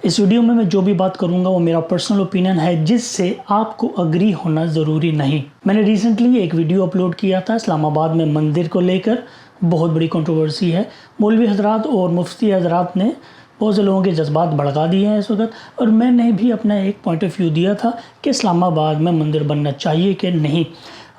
اس video میں جو بھی بات کروں گا وہ میرا پرسنل اوپینین ہے جس سے آپ کو اگری ہونا ضروری نہیں۔ میں نے ریسنٹلی ایک ویڈیو اپلوڈ کیا تھا اسلام آباد میں مندر کو لے کر، بہت بڑی کنٹروورسی ہے۔ مولوی حضرات اور مفتی حضرات نے بہت سے لوگوں کے جذبات بھڑکا دیے ہیں اس وقت، اور میں نے بھی اپنا ایک پوائنٹ آف ویو دیا تھا کہ اسلام آباد میں مندر بننا چاہیے کہ نہیں۔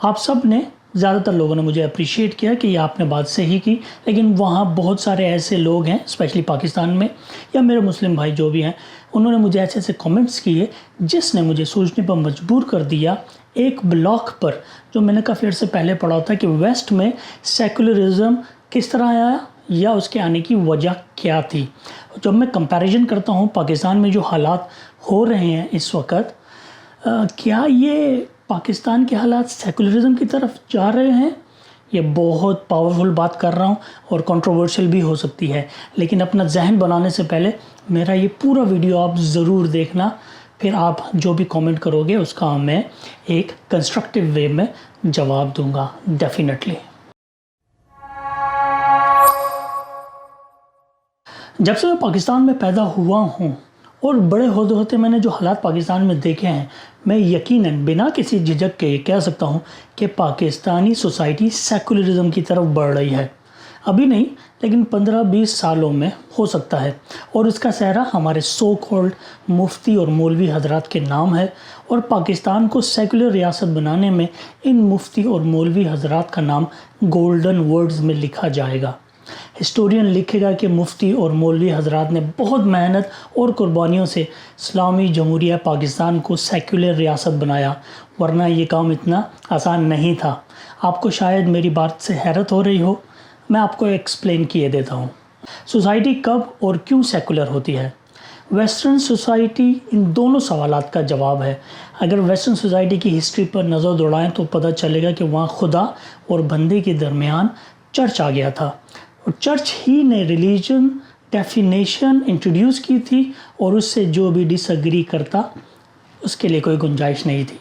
آپ سب نے، زیادہ تر لوگوں نے مجھے اپریشیٹ کیا کہ یہ آپ نے بات صحیح کی، لیکن وہاں بہت سارے ایسے لوگ ہیں اسپیشلی پاکستان میں یا میرے مسلم بھائی جو بھی ہیں، انہوں نے مجھے ایسے کامنٹس کیے جس نے مجھے سوچنے پر مجبور کر دیا ایک بلاگ پر جو میں نے کافی عرصے پہلے پڑھا تھا کہ ویسٹ میں سیکولرزم کس طرح آیا یا اس کے آنے کی وجہ کیا تھی۔ جب میں کمپیریزن کرتا ہوں پاکستان میں جو حالات ہو رہے ہیں اس وقت، کیا یہ پاکستان کے حالات سیکولرزم کی طرف جا رہے ہیں؟ یہ بہت پاورفل بات کر رہا ہوں اور کنٹروورشل بھی ہو سکتی ہے، لیکن اپنا ذہن بنانے سے پہلے میرا یہ پورا ویڈیو آپ ضرور دیکھنا، پھر آپ جو بھی کامنٹ کرو گے اس کا میں ایک کنسٹرکٹیو وے میں جواب دوں گا ڈیفینیٹلی۔ جب سے میں پاکستان میں پیدا ہوا ہوں اور بڑے ہوتے ہوتے میں نے جو حالات پاکستان میں دیکھے ہیں، میں یقیناً بنا کسی جھجک کے یہ کہہ سکتا ہوں کہ پاکستانی سوسائٹی سیکولرزم کی طرف بڑھ رہی ہے۔ ابھی نہیں، لیکن 15-20 سالوں میں ہو سکتا ہے، اور اس کا سہرا ہمارے سو کالڈ مفتی اور مولوی حضرات کے نام ہے، اور پاکستان کو سیکولر ریاست بنانے میں ان مفتی اور مولوی حضرات کا نام گولڈن ورڈز میں لکھا جائے گا۔ ہسٹورین لکھے گا کہ مفتی اور مولوی حضرات نے بہت محنت اور قربانیوں سے اسلامی جمہوریہ پاکستان کو سیکولر ریاست بنایا، ورنہ یہ کام اتنا آسان نہیں تھا۔ آپ کو شاید میری بات سے حیرت ہو رہی ہو، میں آپ کو ایکسپلین کیے دیتا ہوں۔ سوسائٹی کب اور کیوں سیکولر ہوتی ہے؟ ویسٹرن سوسائٹی ان دونوں سوالات کا جواب ہے۔ اگر ویسٹرن سوسائٹی کی ہسٹری پر نظر دوڑائیں تو پتہ چلے گا کہ وہاں خدا اور بندے کے درمیان چرچ آ گیا تھا، اور چرچ ہی نے ریلیجن ڈیفینیشن انٹروڈیوس کی تھی، اور اس سے جو بھی ڈس ایگری کرتا اس کے لیے کوئی گنجائش نہیں تھی۔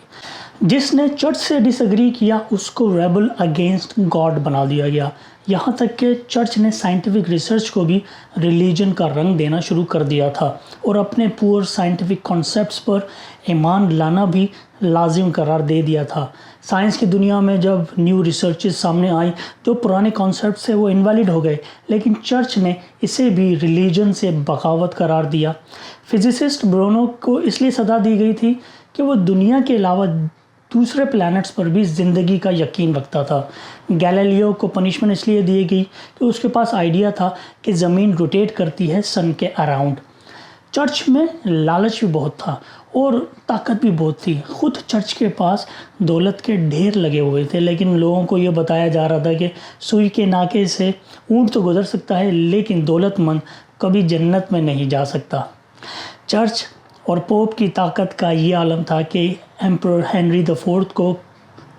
جس نے چرچ سے ڈس ایگری کیا اس کو ریبل اگینسٹ گاڈ بنا دیا گیا، یہاں تک کہ چرچ نے سائنٹیفک ریسرچ کو بھی ریلیجن کا رنگ دینا شروع کر دیا تھا، اور اپنے پور سائنٹیفک کانسیپٹس پر ایمان لانا بھی لازم قرار دے دیا تھا۔ سائنس کی دنیا میں جب نیو ریسرچز سامنے آئیں جو پرانے کانسیپٹس سے وہ انویلڈ ہو گئے، لیکن چرچ نے اسے بھی ریلیجن سے بغاوت قرار دیا۔ فزسسٹ برونو کو اس لیے سزا دی گئی تھی کہ وہ دنیا کے علاوہ دوسرے پلانٹس پر بھی زندگی کا یقین رکھتا تھا۔ گیلیلیو کو پنشمنٹ اس لیے دی گئی کہ اس کے پاس آئیڈیا تھا کہ زمین روٹیٹ کرتی ہے سن کے اراؤنڈ۔ چرچ میں لالچ بھی بہت تھا اور طاقت بھی بہت تھی۔ خود چرچ کے پاس دولت کے ڈھیر لگے ہوئے تھے، لیکن لوگوں کو یہ بتایا جا رہا تھا کہ سوئی کے ناکے سے اونٹ تو گزر سکتا ہے لیکن دولت مند کبھی جنت میں نہیں جا سکتا۔ چرچ اور پوپ کی طاقت کا یہ عالم تھا کہ ایمپرر ہنری IV کو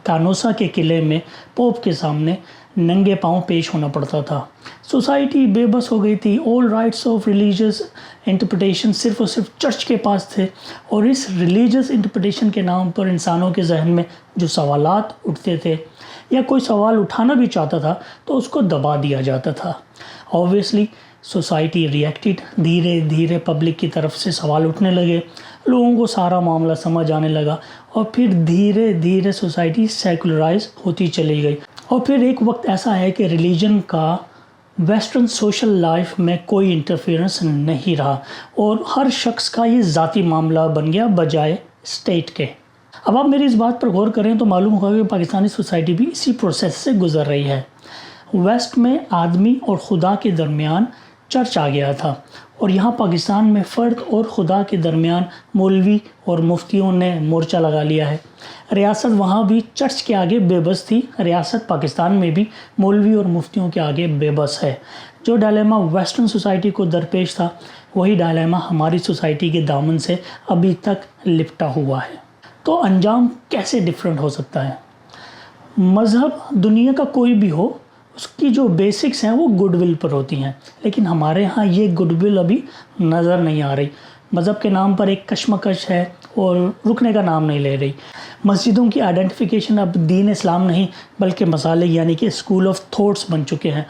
کانوسا کے قلعے میں پوپ کے سامنے ننگے پاؤں پیش ہونا پڑتا تھا۔ سوسائٹی بے بس ہو گئی تھی۔ آل رائٹس آف ریلیجیس انٹرپریٹیشن صرف اور صرف چرچ کے پاس تھے، اور اس ریلیجیس انٹرپریٹیشن کے نام پر انسانوں کے ذہن میں جو سوالات اٹھتے تھے یا کوئی سوال اٹھانا بھی چاہتا تھا تو اس کو دبا دیا جاتا تھا۔ آبویسلی سوسائٹی ریئیکٹڈ، دھیرے دھیرے پبلک کی طرف سے سوال اٹھنے لگے، لوگوں کو سارا معاملہ سمجھ آنے لگا، اور پھر دھیرے دھیرے سوسائٹی سیکولرائز ہوتی چلی گئی۔ اور پھر ایک وقت ایسا ہے کہ ریلیجن کا ویسٹرن سوشل لائف میں کوئی انٹرفیئرنس نہیں رہا، اور ہر شخص کا یہ ذاتی معاملہ بن گیا بجائے اسٹیٹ کے۔ اب آپ میری اس بات پر غور کریں تو معلوم ہوگا کہ پاکستانی سوسائٹی بھی اسی پروسیس سے گزر رہی ہے۔ ویسٹ میں آدمی اور خدا کے درمیان چرچ آ گیا تھا، اور یہاں پاکستان میں فرد اور خدا کے درمیان مولوی اور مفتیوں نے مورچہ لگا لیا ہے۔ ریاست وہاں بھی چرچ کے آگے بے بس تھی، ریاست پاکستان میں بھی مولوی اور مفتیوں کے آگے بے بس ہے۔ جو ڈائلیما ویسٹرن سوسائٹی کو درپیش تھا وہی ڈائلیما ہماری سوسائٹی کے دامن سے ابھی تک لپٹا ہوا ہے۔ تو انجام کیسے ڈیفرنٹ ہو سکتا ہے؟ مذہب دنیا کا کوئی بھی ہو، اس کی جو بیسکس ہیں وہ گڈ ول پر ہوتی ہیں، لیکن ہمارے ہاں یہ گڈ ول ابھی نظر نہیں آ رہی۔ مذہب کے نام پر ایک کشمکش ہے اور رکنے کا نام نہیں لے رہی۔ مسجدوں کی آئیڈینٹیفیکیشن اب دین اسلام نہیں بلکہ مسالک یعنی کہ اسکول آف تھاٹس بن چکے ہیں،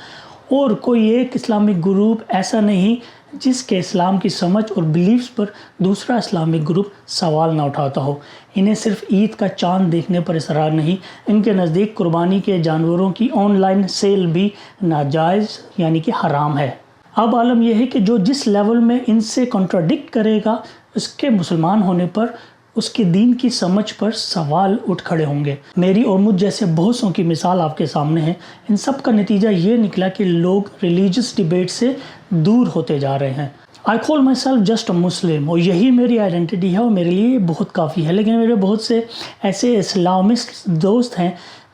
اور کوئی ایک اسلامک گروپ ایسا نہیں جس کے اسلام کی سمجھ اور بلیفز پر دوسرا اسلامک گروپ سوال نہ اٹھاتا ہو۔ انہیں صرف عید کا چاند دیکھنے پر اصرار نہیں، ان کے نزدیک قربانی کے جانوروں کی آن لائن سیل بھی ناجائز یعنی کہ حرام ہے۔ اب عالم یہ ہے کہ جو جس لیول میں ان سے کنٹراڈکٹ کرے گا، اس کے مسلمان ہونے پر، اس کے دین کی سمجھ پر سوال اٹھ کھڑے ہوں گے۔ میری اور مجھ جیسے بہت سوں کی مثال آپ کے سامنے ہے۔ ان سب کا نتیجہ یہ نکلا کہ لوگ ریلیجس ڈیبیٹ سے دور ہوتے جا رہے ہیں۔ I call myself just a Muslim، اور یہی میری آئیڈینٹی ہے اور میرے لیے بہت کافی ہے، لیکن میرے بہت سے ایسے اسلامسٹ دوست ہیں،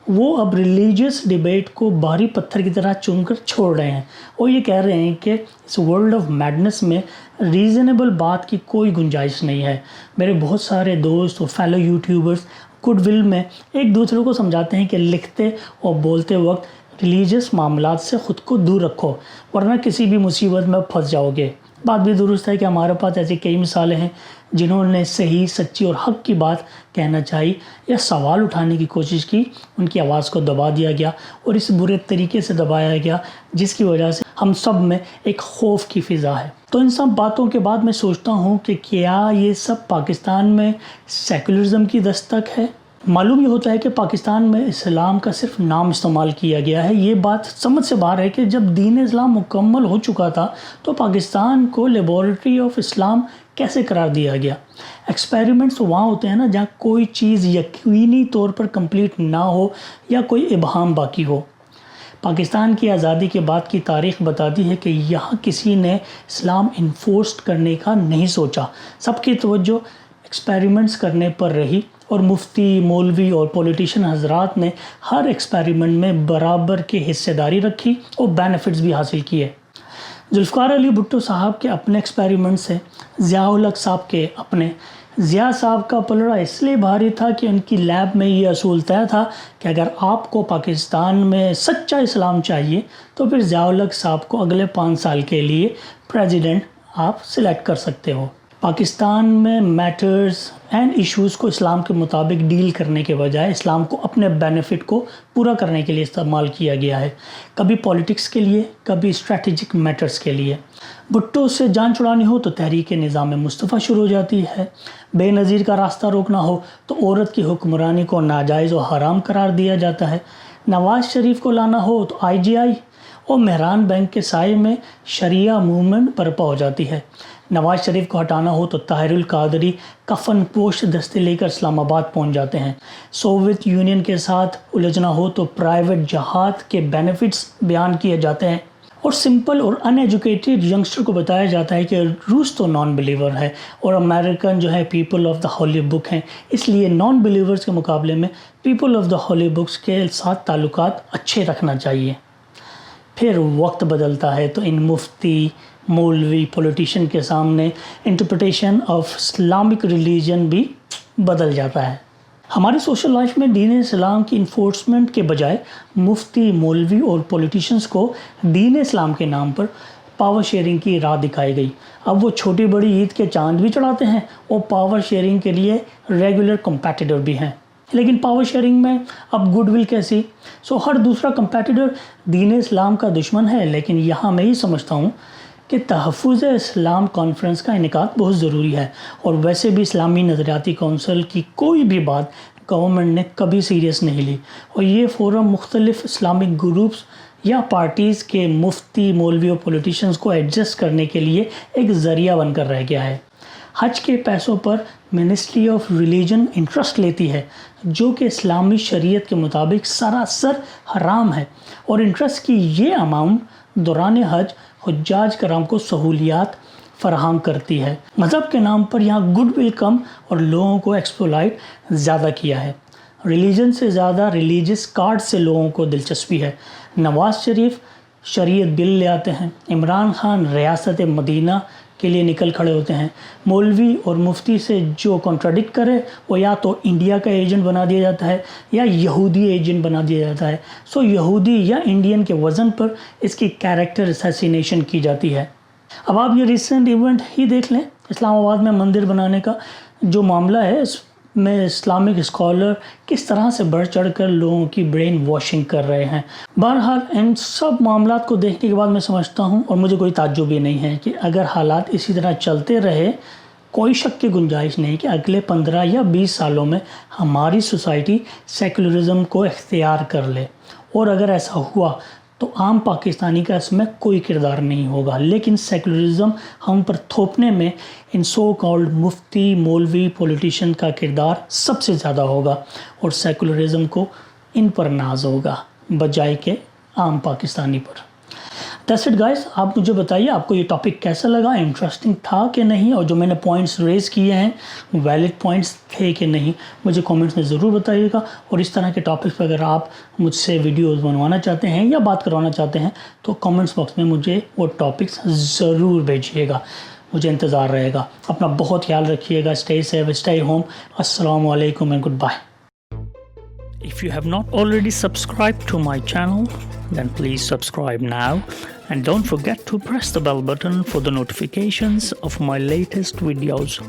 وہ اب ریلیجس ڈیبیٹ کو بھاری پتھر کی طرح چن کر چھوڑ رہے ہیں اور یہ کہہ رہے ہیں کہ اس ورلڈ آف میڈنس میں ریزنیبل بات کی کوئی گنجائش نہیں ہے۔ میرے بہت سارے دوست اور فیلو یوٹیوبرز گڈ ول میں ایک دوسرے کو سمجھاتے ہیں کہ لکھتے اور بولتے وقت ریلیجس معاملات سے خود کو دور رکھو، ورنہ کسی بھی مصیبت میں پھنس جاؤ گے۔ بات بھی درست ہے کہ ہمارے پاس ایسی کئی مثالیں ہیں جنہوں نے صحیح، سچی اور حق کی بات کہنا چاہی یا سوال اٹھانے کی کوشش کی، ان کی آواز کو دبا دیا گیا اور اس برے طریقے سے دبایا گیا جس کی وجہ سے ہم سب میں ایک خوف کی فضا ہے۔ تو ان سب باتوں کے بعد میں سوچتا ہوں کہ کیا یہ سب پاکستان میں سیکولرزم کی دستک ہے؟ معلوم یہ ہوتا ہے کہ پاکستان میں اسلام کا صرف نام استعمال کیا گیا ہے۔ یہ بات سمجھ سے باہر ہے کہ جب دین اسلام مکمل ہو چکا تھا تو پاکستان کو لیبارٹری آف اسلام کیسے قرار دیا گیا؟ ایکسپیریمنٹس وہاں ہوتے ہیں نا جہاں کوئی چیز یقینی طور پر کمپلیٹ نہ ہو یا کوئی ابہام باقی ہو۔ پاکستان کی آزادی کے بعد کی تاریخ بتاتی ہے کہ یہاں کسی نے اسلام انفورسڈ کرنے کا نہیں سوچا۔ سب کی توجہ ایکسپیریمنٹس کرنے پر رہی اور مفتی، مولوی اور پولیٹیشین حضرات نے ہر ایکسپیریمنٹ میں برابر کی حصہ داری رکھی اور بینیفٹس بھی حاصل کیے۔ ذوالفقار علی بھٹو صاحب کے اپنے ایکسپیریمنٹ سے، ضیاء الحق صاحب کے اپنے۔ ضیاء صاحب کا پلڑا اس لیے بھاری تھا کہ ان کی لیب میں یہ اصول طے تھا کہ اگر آپ کو پاکستان میں سچا اسلام چاہیے تو پھر ضیاء الحق صاحب کو اگلے 5 سال کے لیے پریزیڈنٹ آپ سلیکٹ کر سکتے ہو۔ پاکستان میں میٹرز اینڈ ایشوز کو اسلام کے مطابق ڈیل کرنے کے بجائے اسلام کو اپنے بینیفٹ کو پورا کرنے کے لیے استعمال کیا گیا ہے، کبھی پولیٹکس کے لیے، کبھی اسٹریٹجک میٹرز کے لیے۔ بھٹو سے جان چھڑانی ہو تو تحریک نظام مصطفیٰ شروع ہو جاتی ہے، بے نظیر کا راستہ روکنا ہو تو عورت کی حکمرانی کو ناجائز و حرام قرار دیا جاتا ہے، نواز شریف کو لانا ہو تو IGI اور مہران بینک کے سائے میں شریعہ موومنٹ برپا ہو جاتی ہے، نواز شریف کو ہٹانا ہو تو طاہر القادری کفن پوش دستے لے کر اسلام آباد پہنچ جاتے ہیں، سوویت یونین کے ساتھ الجھنا ہو تو پرائیویٹ جہاد کے بینیفٹس بیان کیے جاتے ہیں، اور سمپل اور ان ایجوکیٹڈ ینگسٹر کو بتایا جاتا ہے کہ روس تو نان بلیور ہے اور امریکن جو ہے people of the holy book ہیں، اس لیے نان بلیورز کے مقابلے میں people of the holy books کے ساتھ تعلقات اچھے رکھنا چاہیے۔ پھر وقت بدلتا ہے تو ان مفتی، مولوی، پولیٹیشین کے سامنے انٹرپریٹیشن آف اسلامک ریلیجن بھی بدل جاتا ہے۔ ہماری سوشل لائف میں دین اسلام کی انفورسمنٹ کے بجائے مفتی، مولوی اور پولیٹیشنز کو دین اسلام کے نام پر پاور شیئرنگ کی راہ دکھائی گئی۔ اب وہ چھوٹی بڑی عید کے چاند بھی چڑھاتے ہیں اور پاور شیئرنگ کے لیے ریگولر کمپیٹیٹر بھی ہیں، لیکن پاور شیئرنگ میں اب گڈ ول کیسی؟ ہر دوسرا کمپیٹیٹر دین اسلام کا دشمن ہے، لیکن یہاں میں یہ سمجھتا ہوں کہ تحفظ اسلام کانفرنس کا انعقاد بہت ضروری ہے، اور ویسے بھی اسلامی نظریاتی کونسل کی کوئی بھی بات گورنمنٹ نے کبھی سیریس نہیں لی، اور یہ فورم مختلف اسلامک گروپس یا پارٹیز کے مفتی، مولوی اور پولیٹیشنز کو ایڈجسٹ کرنے کے لیے ایک ذریعہ بن کر رہ گیا ہے۔ حج کے پیسوں پر منسٹری آف ریلیجن انٹرسٹ لیتی ہے، جو کہ اسلامی شریعت کے مطابق سراسر حرام ہے، اور انٹرسٹ کی یہ اماؤنٹ دوران حج حجاج کرام کو سہولیات فراہم کرتی ہے۔ مذہب کے نام پر یہاں گڈ ول کم اور لوگوں کو ایکسپلائٹ زیادہ کیا ہے۔ ریلیجن سے زیادہ ریلیجس کارڈ سے لوگوں کو دلچسپی ہے۔ نواز شریف شریعت بل لے آتے ہیں، عمران خان ریاست مدینہ کے لیے نکل کھڑے ہوتے ہیں، مولوی اور مفتی سے جو کنٹراڈکٹ کرے وہ یا تو انڈیا کا ایجنٹ بنا دیا جاتا ہے یا یہودی ایجنٹ بنا دیا جاتا ہے۔ یہودی یا انڈین کے وزن پر اس کی کیریکٹر اسیسینیشن کی جاتی ہے۔ اب آپ یہ ریسنٹ ایونٹ ہی دیکھ لیں، اسلام آباد میں مندر بنانے کا جو معاملہ ہے، میں اسلامک اسکالر کس طرح سے بڑھ چڑھ کر لوگوں کی برین واشنگ کر رہے ہیں۔ بہرحال ان سب معاملات کو دیکھنے کے بعد میں سمجھتا ہوں، اور مجھے کوئی تعجب بھی نہیں ہے، کہ اگر حالات اسی طرح چلتے رہے کوئی شک کی گنجائش نہیں کہ اگلے 15 یا 20 سالوں میں ہماری سوسائٹی سیکولرزم کو اختیار کر لے، اور اگر ایسا ہوا تو عام پاکستانی کا اس میں کوئی کردار نہیں ہوگا، لیکن سیکولرزم ہم پر تھوپنے میں ان سو کالڈ مفتی، مولوی، پولیٹیشین کا کردار سب سے زیادہ ہوگا، اور سیکولرزم کو ان پر ناز ہوگا بجائے کہ عام پاکستانی پر۔ That's it guys، آپ مجھے بتائیے آپ کو یہ ٹاپک کیسا لگا، انٹرسٹنگ تھا کہ نہیں، اور جو میں نے پوائنٹس ریز کیے ہیں ویلڈ پوائنٹس تھے کہ نہیں، مجھے کامنٹس میں ضرور بتائیے گا۔ اور اس طرح کے ٹاپکس پہ اگر آپ مجھ سے ویڈیوز بنوانا چاہتے ہیں یا بات کروانا چاہتے ہیں تو کامنٹس باکس میں مجھے وہ ٹاپکس ضرور بھیجیے گا، مجھے انتظار رہے گا۔ اپنا بہت خیال رکھیے گا، اسٹے سیف، اسٹے ہوم۔ السلام علیکم and goodbye. If you have not already subscribed to my channel, then please subscribe now, and don't forget to press the bell button for the notifications of my latest videos.